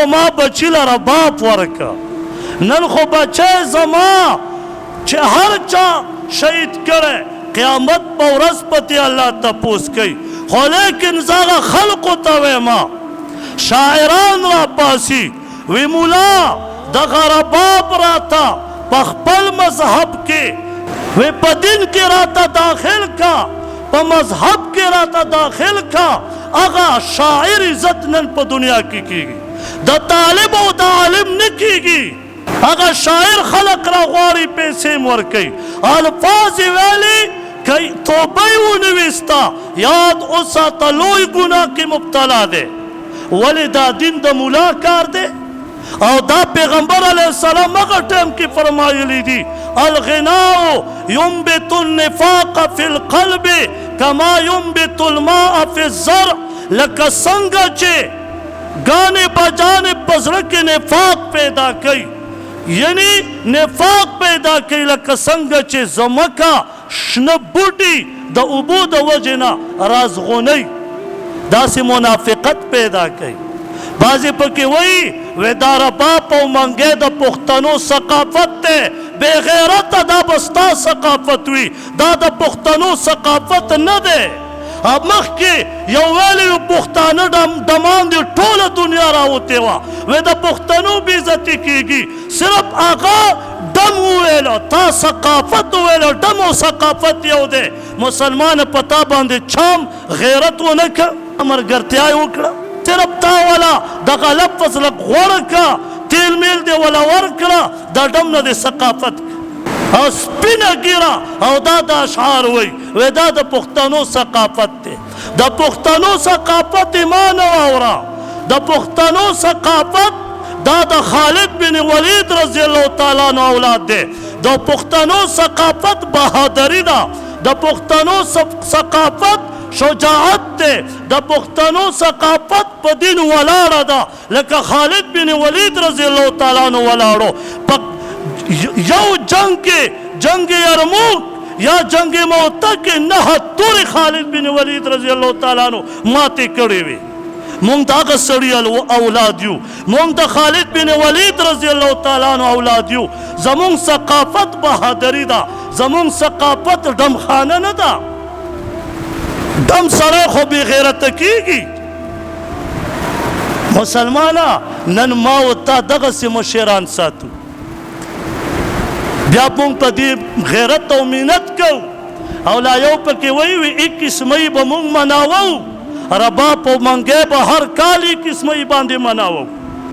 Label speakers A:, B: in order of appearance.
A: خو ما بچی لره باپ ورکه، نن خو بچی زما چې هر چا شهید کړی قیامت په ورځ پتې الله تپوس کوي. خو لیکن زه هغه خلقو ته ویما شاعران را پاسي وی مولا دغه رباب راته په خپل مذهب کې وی په دین کې راته داخل کا، په مذهب کې راته داخل کا. هغه شاعر عزت نن په دنیا کې کیږي، د طالب او د عالم نه کیږي. هغه شاعر خلق را غواړي پیسې م ورکوي، الفاظ یې ویلي که توبه یې ونه ویستا یاد وساته لوی ګناه کې مبتلا دی. ولې دا دین د ملا کار دی؟ او دا پیغمبر علیه السلام هغه ټایم کې فرمایلی دي الغناء ينبت النفاق في القلب كما ينبت الماء في الزرع. لکه څنګه چې ګانې بجانې په زړه کې نفاق پیدا کوي، یعنی نفاق پیدا کوي، لکه څنګه چې ځمکه شنه بوټي د اوبو د وجې نه رازغونی، داسې منافقت پیدا کوي. بعضې پکې وایي دا رباب او منګی د پښتنو ثقافت دی، بې غیرته دا به ستا ثقافت وي، دا د پښتنو ثقافت نه دی. مخکې یو ویلی و پښتانه دماندې ټوله دنیا راوتې وه، وی د پښتنو بېعزتي کېږي. صرف هغه ډم وویله، تا ثقافت وویله، ډم او ثقافت یو دی. مسلمان په تا باندې چام غیرت ونه کړه، ملګرتیا یې وکړه، صرف تا ولا دغه لفظ لږ غوړه کړه، تیل میل دې ولا ورکړه، دا ډم نه دی ثقافت او سپینه ګیره. او دا د اشعار وی دا د پښتنو ثقافت دی. د پښتنو ثقافت ایمان واوره، د پښتنو ثقافت دا د خالد بن ولید رضی الله تعالی عنہ اولاد دی. د پښتنو ثقافت بهادری ده، د پښتنو ثقافت شجاعت دی، د پښتنو ثقافت په دین ولاړه ده، لکه خالد بن ولید رضی الله تعالی عنہ ولاړو. یو جنگ کې جنگ یرموک یا جنگ موته کې 79 خالد بن ولید رضی الله تعالی عنہ ماتې کړې وي. مونږ د هغه سړي اولاد یو، مونږ د خالد بن ولید رضی الله تعالی عنہ اولاد یو. زمونږ ثقافت بهادري ده، زمونږ ثقافت ډمخانه نه ده. ډم سړی خو بې غیرته کېږي. مسلمانه نن ما و تا دغسې مشران ساتو، بیا مونږ په دې غیرت او مینت کوو. او لا یو پکې وایي 21 مئی به مونږ مناوو، رباب او منګی به هر کال 21 مئی باندې مناوو.